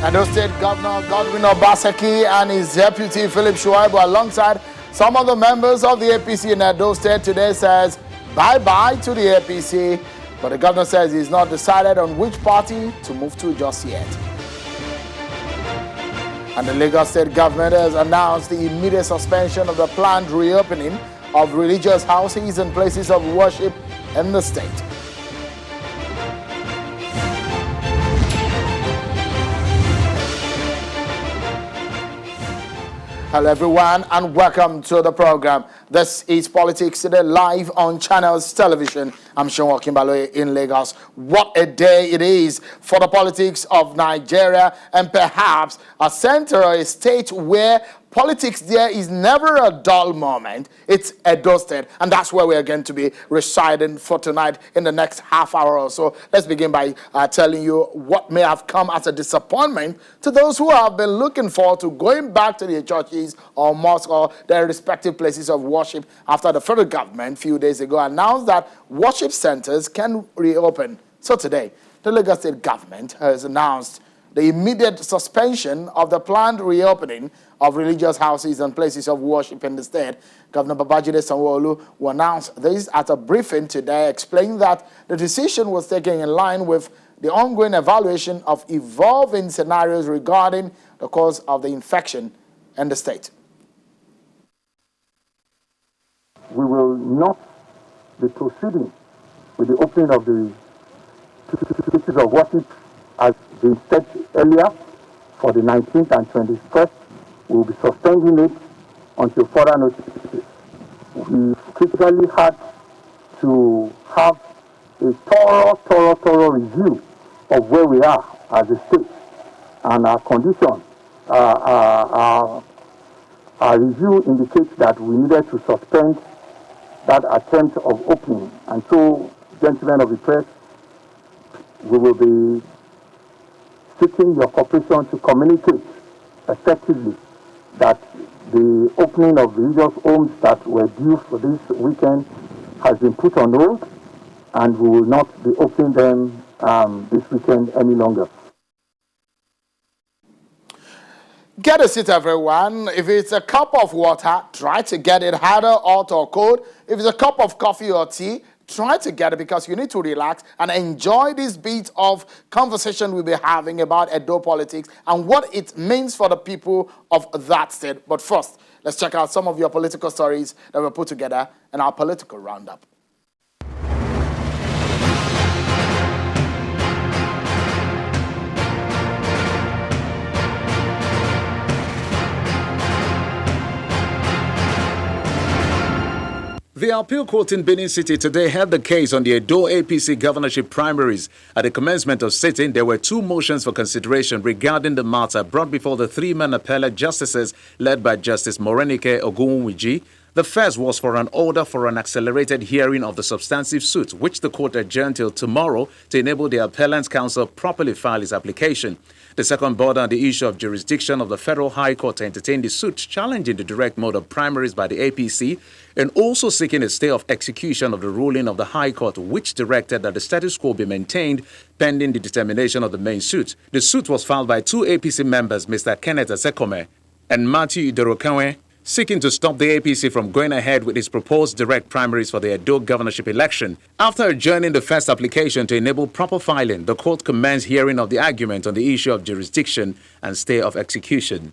Edo State Governor Godwin Obaseki and his deputy Philip Shuaibu, alongside some of the members of the APC in Edo State today, says bye-bye to the APC. But the governor says he's not decided on which party to move to just yet. And the Lagos State government has announced the immediate suspension of the planned reopening of religious houses and places of worship in the state. Hello everyone and welcome to the program. This is Politics Today live on Channels Television. I'm Sean Kimbaloye in Lagos. What a day it is for the politics of Nigeria, and perhaps a center or a state where politics there is never a dull moment. It's Edo State, and that's where we are going to be residing for tonight in the next half hour or so. Let's begin by telling you what may have come as a disappointment to those who have been looking forward to going back to their churches or mosques or their respective places of worship after the federal government a few days ago announced that worship centers can reopen. So today, the Lagos State government has announced the immediate suspension of the planned reopening of religious houses and places of worship in the state. Governor Babajide Sanwo-Olu will announce this at a briefing today, explaining that the decision was taken in line with the ongoing evaluation of evolving scenarios regarding the cause of the infection in the state. We will not be proceeding with the opening of the places of worship as been said earlier for the 19th and 21st. We will be suspending it until further notice. We critically had to have a thorough review of where we are as a state and our condition. Our review indicates that we needed to suspend that attempt of opening. And so, gentlemen of the press, we will be seeking your cooperation to communicate effectively that the opening of religious homes that were due for this weekend has been put on hold, and we will not be opening them this weekend any longer. Get a seat, everyone. If it's a cup of water, try to get it harder, hot, or cold. If it's a cup of coffee or tea, try to get it, because you need to relax and enjoy this bit of conversation we'll be having about Edo politics and what it means for the people of that state. But first, let's check out some of your political stories that were put together in our political roundup. The appeal court in Benin City today heard the case on the Edo APC governorship primaries. At the commencement of sitting, there were two motions for consideration regarding the matter brought before the three-man appellate justices led by Justice Morenike Ogunwuji. The first was for an order for an accelerated hearing of the substantive suit, which the court adjourned till tomorrow to enable the appellant's counsel properly file his application. The second bordered on the issue of jurisdiction of the Federal High Court to entertain the suit challenging the direct mode of primaries by the APC, and also seeking a stay of execution of the ruling of the High Court, which directed that the status quo be maintained pending the determination of the main suit. The suit was filed by two APC members, Mr. Kenneth Asekome and Matthew Idorokanwe, seeking to stop the APC from going ahead with its proposed direct primaries for the Edo governorship election. After adjourning the first application to enable proper filing, the court commenced hearing of the argument on the issue of jurisdiction and stay of execution.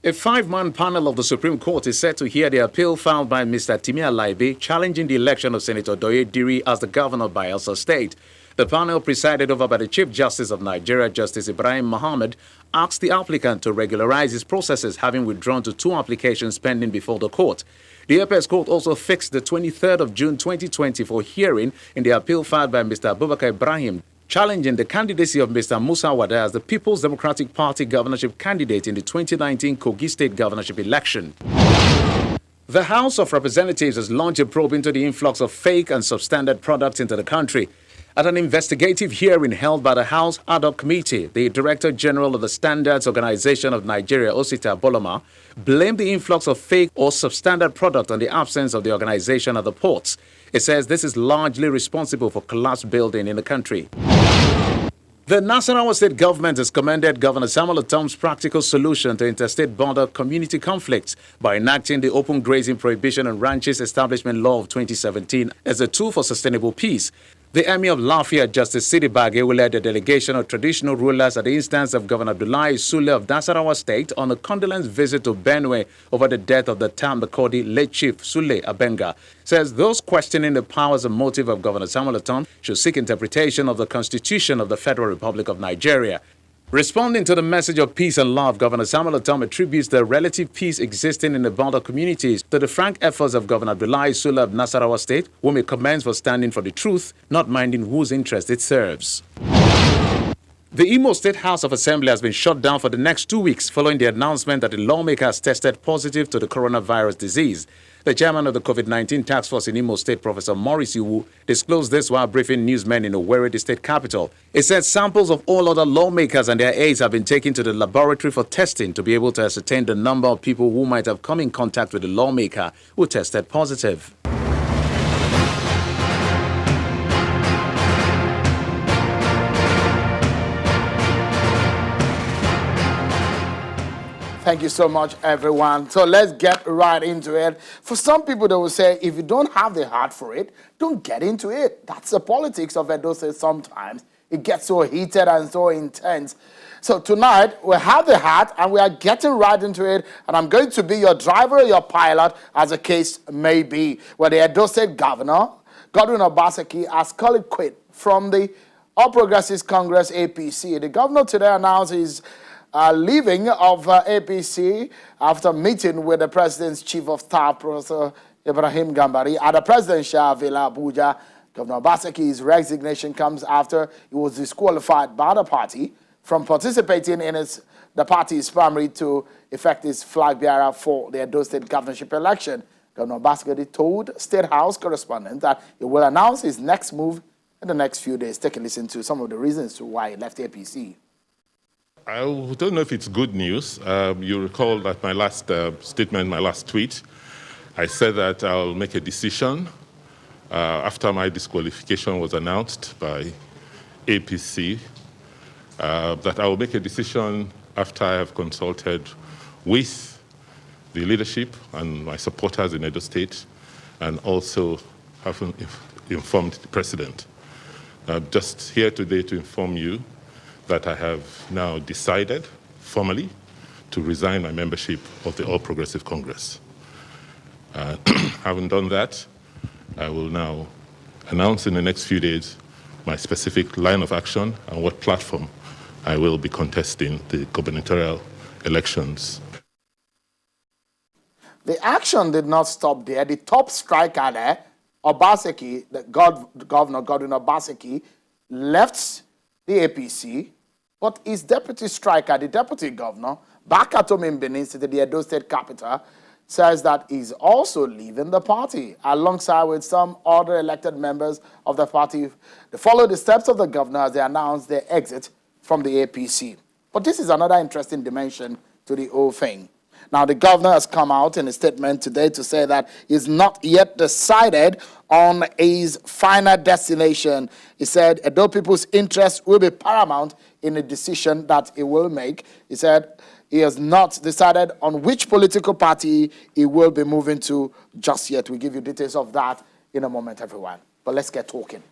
A five-man panel of the Supreme Court is set to hear the appeal filed by Mr. Timi Alaibe challenging the election of Senator Doye Diri as the governor of Bayelsa State. The panel, presided over by the Chief Justice of Nigeria, Justice Ibrahim Mohammed, asked the applicant to regularize his processes, having withdrawn to two applications pending before the court. The Apex Court also fixed the 23rd of June 2020 for hearing in the appeal filed by Mr. Abubakar Ibrahim, challenging the candidacy of Mr. Musa Wada as the People's Democratic Party governorship candidate in the 2019 Kogi State governorship election. The House of Representatives has launched a probe into the influx of fake and substandard products into the country. At an investigative hearing held by the House Ad Hoc Committee, the Director General of the Standards Organization of Nigeria, Osita Boloma, blamed the influx of fake or substandard product on the absence of the organization at the ports. It says this is largely responsible for collapsed building in the country. The Nasarawa State government has commended Governor Samuel Otom's practical solution to interstate border community conflicts by enacting the Open Grazing Prohibition on Ranches Establishment Law of 2017 as a tool for sustainable peace. The Emir of Lafia, Justice Sidi Bage, will lead a delegation of traditional rulers at the instance of Governor Abdullahi Sule of Nasarawa State on a condolence visit to Benue over the death of the Tambakodi late Chief Sule Abenga. Says those questioning the powers and motive of Governor Samuel Otom should seek interpretation of the Constitution of the Federal Republic of Nigeria. Responding to the message of peace and love, Governor Samuel Otom attributes the relative peace existing in the border communities to the frank efforts of Governor Abdullahi Sule of Nasarawa State, whom he commends for standing for the truth, not minding whose interest it serves. The Imo State House of Assembly has been shut down for the next 2 weeks following the announcement that the lawmaker has tested positive to the coronavirus disease. The chairman of the COVID-19 task force in Imo State, Professor Maurice Iwu, disclosed this while briefing newsmen in Owerri, the state capital. He said samples of all other lawmakers and their aides have been taken to the laboratory for testing to be able to ascertain the number of people who might have come in contact with the lawmaker who tested positive. Thank you so much, everyone. So let's get right into it. For some people, they will say, if you don't have the heart for it, don't get into it. That's the politics of Edo State sometimes. It gets so heated and so intense. So tonight, we have the heart, and we are getting right into it. And I'm going to be your driver or your pilot, as the case may be. Where the Edo State Governor, Godwin Obaseki, has called it quit from the All Progressives Congress, APC. The governor today announced his leaving of APC after meeting with the president's chief of staff, Professor Ibrahim Gambari, at the presidential villa, Abuja. Governor Obaseki's resignation comes after he was disqualified by the party from participating in the party's primary to effect his flag bearer for the Edo State governorship election. Governor Obaseki told State House correspondent that he will announce his next move in the next few days. Take a listen to some of the reasons to why he left APC. I don't know if it's good news. You recall that my last statement, my last tweet, I said that I'll make a decision after my disqualification was announced by APC, that I will make a decision after I have consulted with the leadership and my supporters in Edo State, and also have informed the president. I'm just here today to inform you that I have now decided formally to resign my membership of the All Progressive Congress. Having done that, I will now announce in the next few days my specific line of action and what platform I will be contesting the gubernatorial elections. The action did not stop there. The top striker there, Obaseki, Governor Godwin Obaseki, left the APC, but his deputy striker, the deputy governor, back at home in Benin City, the Edo State capital, says that he's also leaving the party, alongside with some other elected members of the party. They follow the steps of the governor as they announce their exit from the APC. But this is another interesting dimension to the whole thing. Now, the governor has come out in a statement today to say that he's not yet decided on his final destination. He said, Edo people's interest will be paramount in the decision that he will make. He said he has not decided on which political party he will be moving to just yet. We'll give you details of that in a moment, everyone. But let's get talking.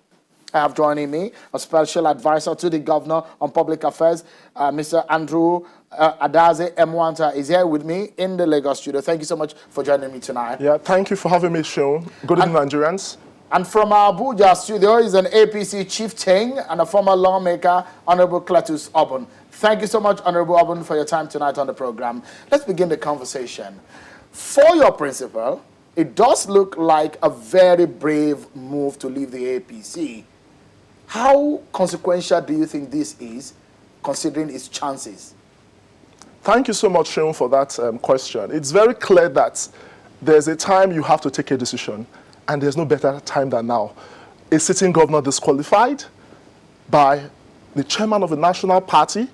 I have joining me a special advisor to the governor on public affairs, Mr. Andrew Adaze Mwanta is here with me in the Lagos studio. Thank you so much for joining me tonight. Yeah, thank you for having me, Sean. Good evening, Nigerians. And from our Abuja studio is an APC chieftain and a former lawmaker, Honorable Cletus Obun. Thank you so much, Honorable Obun, for your time tonight on the program. Let's begin the conversation. For your principal, it does look like a very brave move to leave the APC. How consequential do you think this is, considering its chances? Thank you so much, Sean, for that question. It's very clear that there's a time you have to take a decision, and there's no better time than now. A sitting governor disqualified by the chairman of the national party,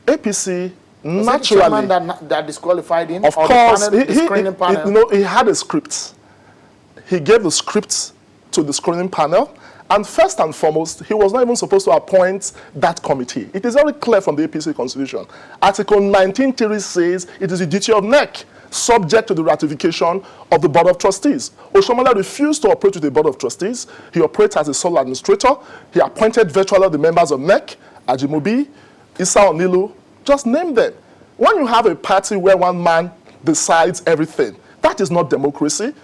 APC, Was naturally. it the chairman that disqualified him? Of or course, the screening panel? he had a script. He gave the script to the screening panel, And first and foremost, he was not even supposed to appoint that committee. It is very clear from the APC constitution. Article 19.3 says it is the duty of NEC, subject to the ratification of the Board of Trustees. Oshiomhole refused to operate with the Board of Trustees. He operates as a sole administrator. He appointed virtually the members of NEC, Ajimobi, Issa Onilu, just name them. When you have a party where one man decides everything, that is not democracy.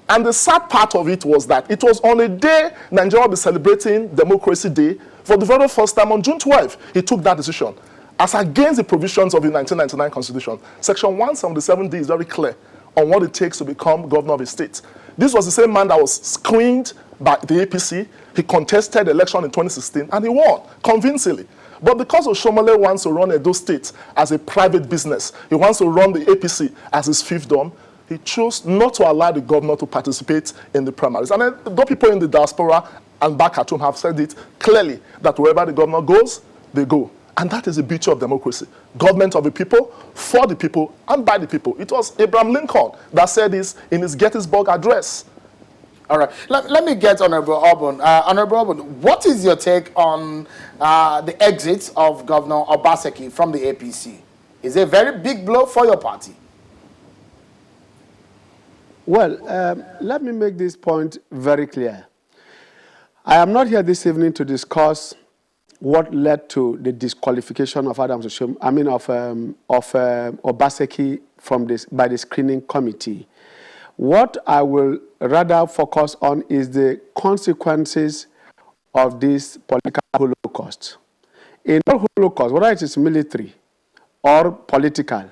And the sad part of it was that it was on a day Nigeria will be celebrating Democracy Day for the very first time on June 12th. He took that decision as against the provisions of the 1999 Constitution. Section 177D is very clear on what it takes to become governor of a state. This was the same man that was screened by the APC. He contested the election in 2016 and he won convincingly. But because Oshiomhole wants to run Edo State as a private business, he wants to run the APC as his fiefdom, he chose not to allow the governor to participate in the primaries. And though people in the diaspora and back at home have said it clearly, that wherever the governor goes, they go. And that is the beauty of democracy. Government of the people, for the people, and by the people. It was Abraham Lincoln that said this in his Gettysburg Address. All right. Let me get Honorable Obun. Honorable Obun, what is your take on the exit of Governor Obaseki from the APC? Is it a very big blow for your party? Well, let me make this point very clear. I am not here this evening to discuss what led to the disqualification of Obaseki from by the screening committee. What I will rather focus on is the consequences of this political holocaust. In all holocaust, whether it is military or political,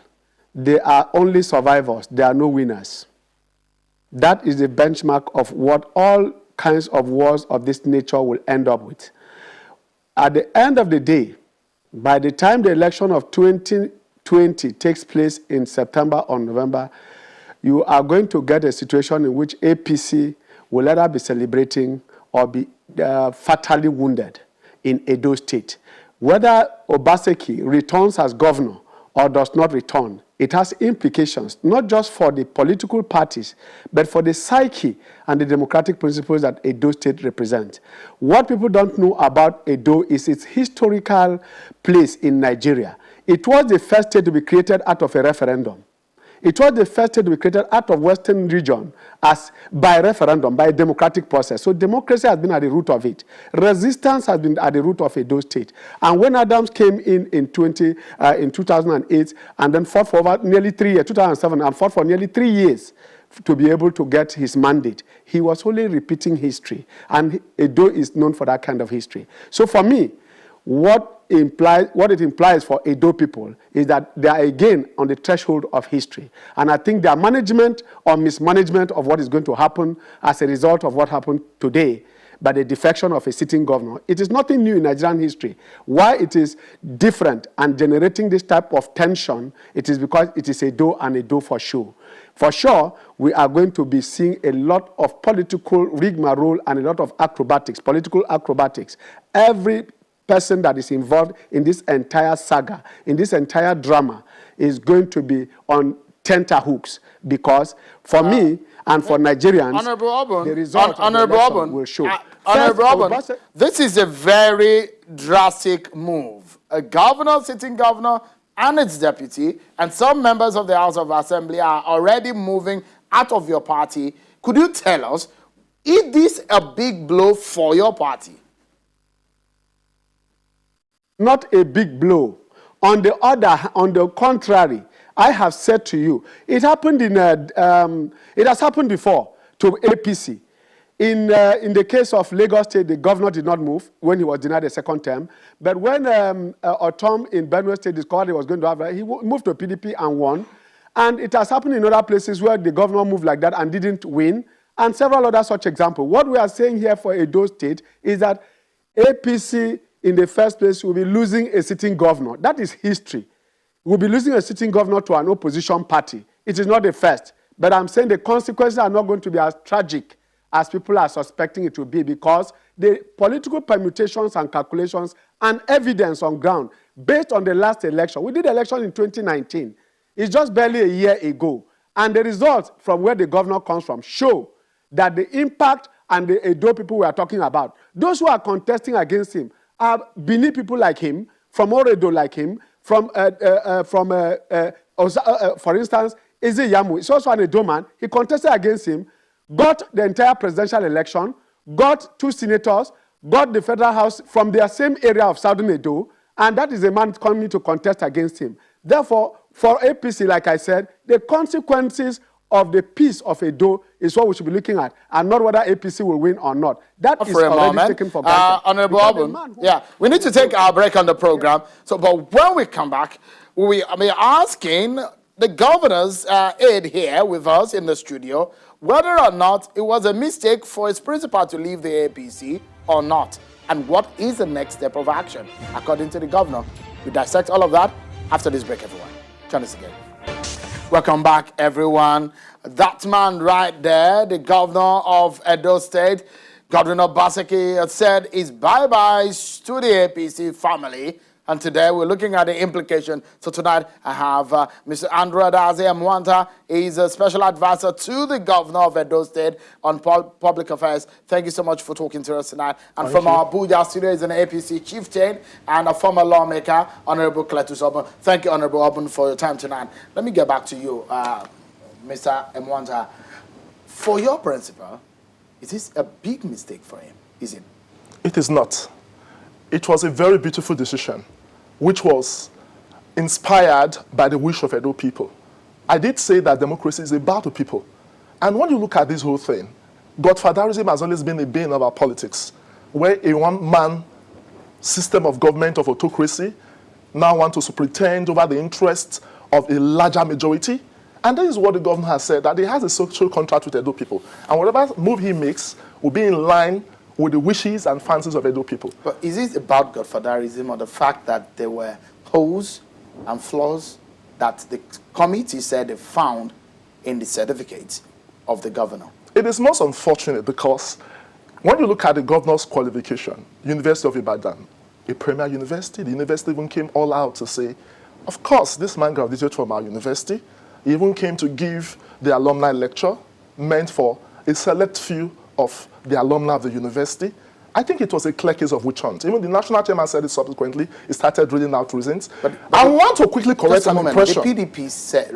they are only survivors. There are no winners. That is the benchmark of what all kinds of wars of this nature will end up with. At the end of the day, by the time the election of 2020 takes place in September or November, you are going to get a situation in which APC will either be celebrating or be fatally wounded in Edo State. Whether Obaseki returns as governor or does not return, it has implications, not just for the political parties, but for the psyche and the democratic principles that Edo State represents. What people don't know about Edo is its historical place in Nigeria. It was the first state to be created out of a referendum. It was the first state to be created out of Western region as by referendum, by a democratic process. So democracy has been at the root of it. Resistance has been at the root of Edo State. And when Adams came in 2008 and then fought for over nearly 3 years, 2007, and fought for nearly 3 years to be able to get his mandate, he was only repeating history. And Edo is known for that kind of history. So for me, what it implies for Edo people is that they are again on the threshold of history. And I think their management or mismanagement of what is going to happen as a result of what happened today by the defection of a sitting governor, it is nothing new in Nigerian history. Why it is different and generating this type of tension, it is because it is Edo and Edo for sure. For sure, we are going to be seeing a lot of political rigmarole and a lot of acrobatics, political acrobatics. Every person that is involved in this entire saga, in this entire drama, is going to be on tenterhooks, because for me and for Nigerians, Honorable Obun, the result of the election will show. Honorable Obun, this is a very drastic move. A governor, sitting governor, and its deputy, and some members of the House of Assembly are already moving out of your party. Could you tell us, is this a big blow for your party? Not a big blow. On the contrary, I have said to you, it happened it has happened before to APC. In the case of Lagos State, the governor did not move when he was denied a second term. But when Otom in Benue State discovered he was going to have, he moved to PDP and won. And it has happened in other places where the governor moved like that and didn't win, and several other such examples. What we are saying here for Edo State is that APC, in the first place, will be losing a sitting governor. That is history. We'll be losing a sitting governor to an opposition party. It is not the first. But I'm saying the consequences are not going to be as tragic as people are suspecting it to be, because the political permutations and calculations and evidence on ground based on the last election. We did election in 2019. It's just barely a year ago. And the results from where the governor comes from show that the impact and the Edo people we are talking about. Those who are contesting against him are Bini people like him, from Oredo like him, for instance, Eze Yamu is also an Edo man. He contested against him, got the entire presidential election, got 2 senators, got the federal house from their same area of Southern Edo, and that is a man coming to contest against him. Therefore, for APC, like I said, the consequences of the peace of Edo is what we should be looking at, and not whether APC will win or not. That is already taken for granted. Honorable Obun, yeah, we need to take our break on the program. So, but when we come back, we are asking the governor's aide here with us in the studio whether or not it was a mistake for his principal to leave the APC or not, and what is the next step of action according to the governor. We dissect all of that after this break, everyone. Join us again. Welcome back, everyone. That man right there, the governor of Edo State, Godwin Obaseki, said his bye-byes to the APC family. And today we're looking at the implication. So tonight I have Mr. Andrew Adaze Mwanta. He's a special advisor to the governor of Edo State on public affairs. Thank you so much for talking to us tonight. And from our Abuja studio is an APC chieftain and a former lawmaker, Honorable Cletus Obun. Thank you, Honorable Obun, for your time tonight. Let me get back to you, Mr. Mwanta. For your principal, is this a big mistake for him? Is it? It is not. It was a very beautiful decision, which was inspired by the wish of Edo people. I did say that democracy is about the people. And when you look at this whole thing, godfatherism has always been a bane of our politics, where a one-man system of government, of autocracy, now wants to pretend over the interests of a larger majority. And this is what the governor has said, that he has a social contract with Edo people. And whatever move he makes will be in line with the wishes and fancies of Edo people. But is it about godfatherism or the fact that there were holes and flaws that the committee said they found in the certificate of the governor? It is most unfortunate because when you look at the governor's qualification, University of Ibadan, a premier university, the university even came all out to say, of course, this man graduated from our university. He even came to give the alumni lecture meant for a select few of the alumni of the university. I think it was a clear case of witch hunt. Even the national chairman said it subsequently. He started reading out reasons. But I want to quickly correct an impression. The PDP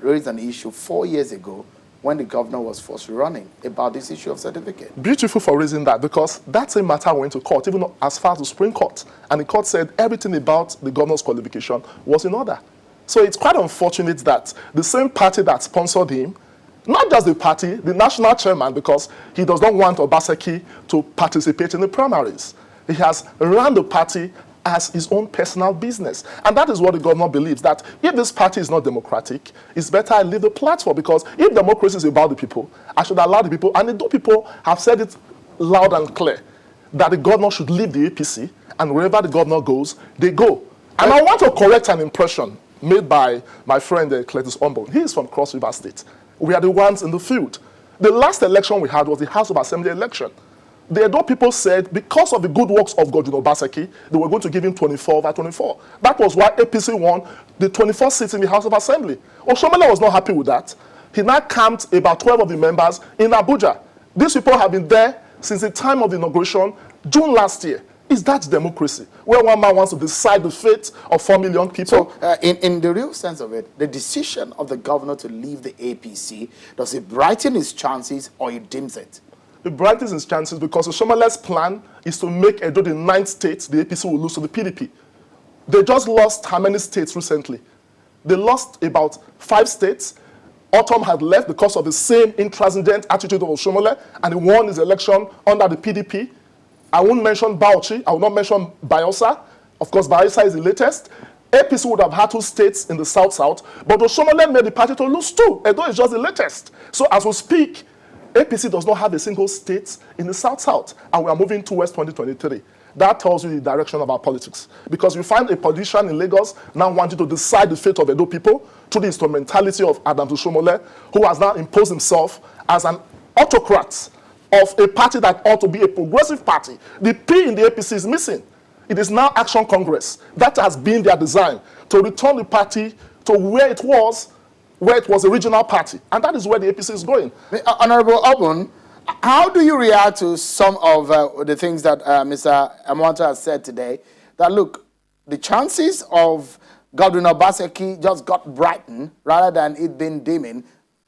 raised an issue 4 years ago when the governor was forced running about this issue of certificate. Beautiful for raising that, because that's a matter went to court, even as far as the Supreme Court. And the court said everything about the governor's qualification was in order. So it's quite unfortunate that the same party that sponsored him, not just the party, the national chairman, because he does not want Obaseki to participate in the primaries. He has run the party as his own personal business. And that is what the governor believes, that if this party is not democratic, it's better I leave the platform, because if democracy is about the people, I should allow the people, and the people have said it loud and clear, that the governor should leave the APC, and wherever the governor goes, they go. And I want to correct an impression made by my friend Cletus Obun. He is from Cross River State. We are the ones in the field. The last election we had was the House of Assembly election. The Edo people said because of the good works of Godwin Obaseki, they were going to give him 24/24. That was why APC won the 24 seats in the House of Assembly. Oshomole was not happy with that. He now camped about 12 of the members in Abuja. These people have been there since the time of the inauguration, June last year. Is that democracy, where one man wants to decide the fate of 4 million people? So, in the real sense of it, the decision of the governor to leave the APC, does it brighten his chances or it dims it? It brightens his chances because Oshomole's plan is to make Edo the 9th state the APC will lose to the PDP. They just lost how many states recently? They lost about 5 states. Autumn had left because of the same intransigent attitude of Oshomole, and he won his election under the PDP. I won't mention Bauchi. I will not mention Bayelsa. Of course, Bayelsa is the latest. APC would have had 2 states in the South-South, but Oshomole made the party to lose 2. Edo is just the latest. So as we speak, APC does not have a single state in the South-South, and we are moving towards 2023. That tells you the direction of our politics. Because you find a politician in Lagos now wanting to decide the fate of Edo people through the instrumentality of Adams Oshomole, who has now imposed himself as an autocrat of a party that ought to be a progressive party. The P in the APC is missing. It is now Action Congress. That has been their design, to return the party to where it was a regional party. And that is where the APC is going. Honorable Obun, How do you react to some of the things that Mr. Amwanta has said today? That look, the chances of Godwin Obaseki just got brightened rather than it being dimming,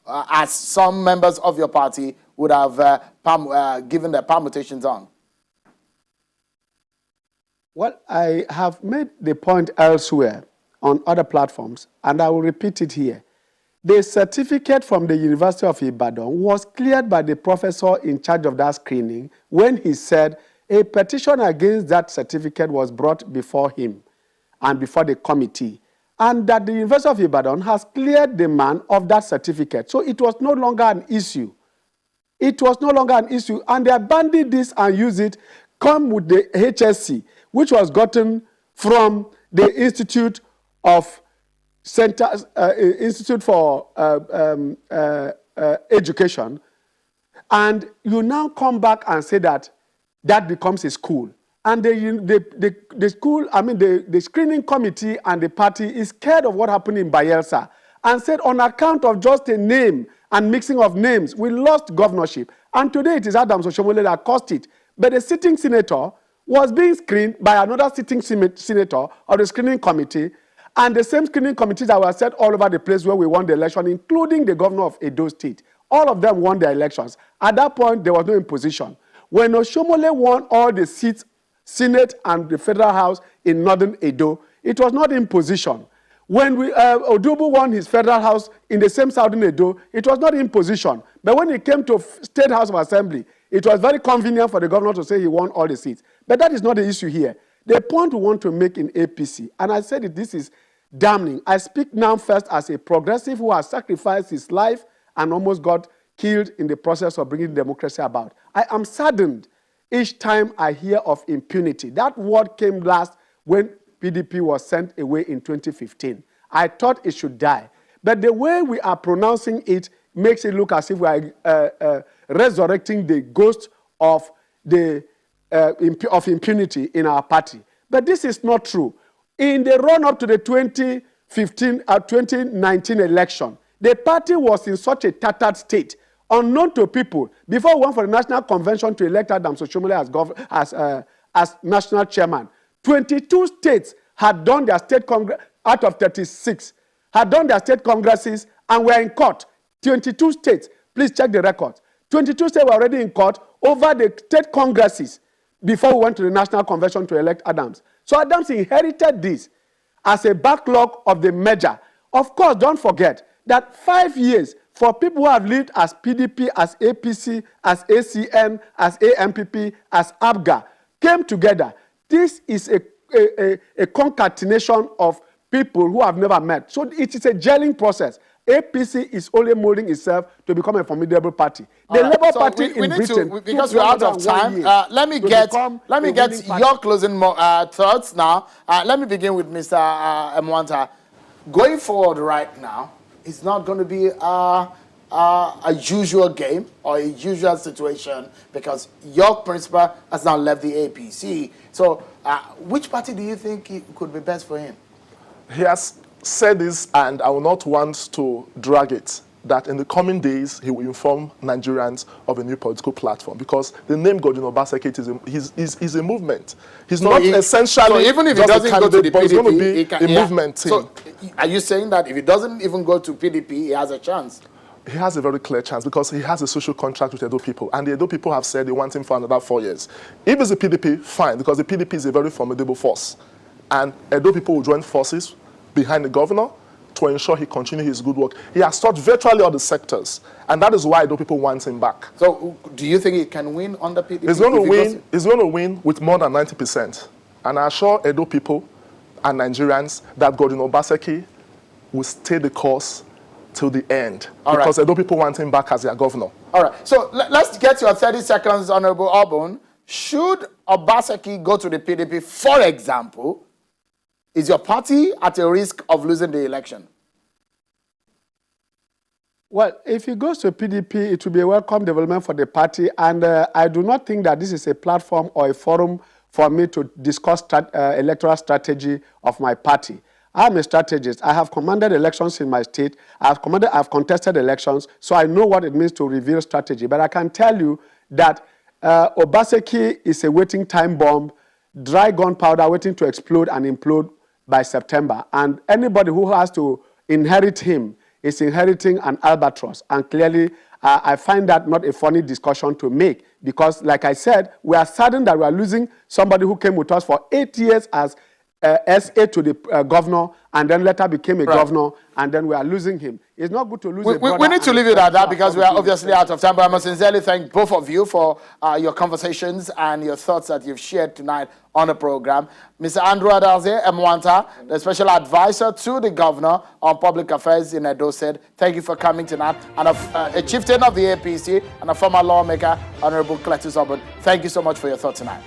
as some members of your party would have given their permutations on. Well, I have made the point elsewhere on other platforms, and I will repeat it here. The certificate from the University of Ibadan was cleared by the professor in charge of that screening when he said a petition against that certificate was brought before him and before the committee, and that the University of Ibadan has cleared the man of that certificate. So it was no longer an issue. It was no longer an issue, and they abandoned this and used it, come with the HSC, which was gotten from the Institute of Institute for Education, and you now come back and say that that becomes a school. And the school, I mean, the screening committee and the party is scared of what happened in Bayelsa and said on account of just a name and mixing of names, we lost governorship. And today it is Adams Oshomole that caused it. But the sitting senator was being screened by another sitting senator of the screening committee, and the same screening committees that were set all over the place where we won the election, including the governor of Edo State. All of them won their elections. At that point, there was no imposition. When Oshomole won all the seats, Senate and the Federal House in Northern Edo, it was not imposition. When Odubu won his Federal House in the same Southern Edo, it was not imposition. But when it came to State House of Assembly, it was very convenient for the governor to say he won all the seats. But that is not the issue here. The point we want to make in APC, and I said that this is damning. I speak now first as a progressive who has sacrificed his life and almost got killed in the process of bringing democracy about. I am saddened each time I hear of impunity. That word came last when PDP was sent away in 2015. I thought it should die. But the way we are pronouncing it makes it look as if we are resurrecting the ghost of impunity in our party. But this is not true. In the run-up to the 2019 election, the party was in such a tattered state, unknown to people. Before we went for the National Convention to elect Adams Oshomole as national chairman, 22 states had done their state congress, out of 36, had done their state congresses and were in court. 22 states, please check the records. 22 states were already in court over the state congresses before we went to the National Convention to elect Adams. So Adams inherited this as a backlog of the merger. Of course, don't forget that 5 years for people who have lived as PDP, as APC, as ACN, as AMPP, as ABGA, came together. This is a concatenation of people who have never met. So it is a gelling process. APC is only molding itself to become a formidable party. The Labour Party in Britain, because we're out of time, let me get your closing thoughts now. Let me begin with Mr. Amwanta. Going forward right now, it's not going to be a usual game or a usual situation because your principal has now left the APC. So which party do you think could be best for him? He has said this, and I will not want to drag it, that in the coming days he will inform Nigerians of a new political platform, because the name Godwin Obaseki is a movement. He's not essentially so even if he doesn't go to the but it's going to PDP, be a movement team. So are you saying that if he doesn't even go to PDP, he has a chance? He has a very clear chance because he has a social contract with Edo people, and the Edo people have said they want him for another 4 years. If it's a PDP, fine, because the PDP is a very formidable force, and Edo people will join forces behind the governor to ensure he continues his good work. He has touched virtually all the sectors, and that is why Edo people want him back. So do you think he can win under PDP? He's going to win with more than 90%. And I assure Edo people and Nigerians that Godwin Obaseki will stay the course till the end. Because Edo people want him back as their governor. All right. So let's get your 30 seconds, Honorable Obon. Should Obaseki go to the PDP, for example, is your party at a risk of losing the election? Well, if he goes to PDP, it will be a welcome development for the party, and I do not think that this is a platform or a forum for me to discuss electoral strategy of my party. I'm a strategist. I have commanded elections in my state. I've contested elections, so I know what it means to reveal strategy. But I can tell you that Obaseki is a waiting time bomb, dry gunpowder waiting to explode and implode by September. And anybody who has to inherit him is inheriting an albatross. And clearly, I find that not a funny discussion to make, because, like I said, we are saddened that we are losing somebody who came with us for 8 years as SA to the governor, and then later became a governor, and then we are losing him. It's not good to lose a brother. We need to leave it at that because we are obviously out of time. But I must sincerely thank both of you for your conversations and your thoughts that you've shared tonight on the program. Mr. Andrew Adaze Mwanta, the special advisor to the governor on public affairs in Edo, said, thank you for coming tonight. And a chieftain of the APC and a former lawmaker, Honorable Cletus Obun, thank you so much for your thoughts tonight.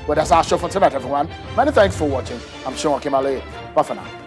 Well, that's our show for tonight, everyone. Many thanks for watching. I'm Sean Kimale. Bye for now.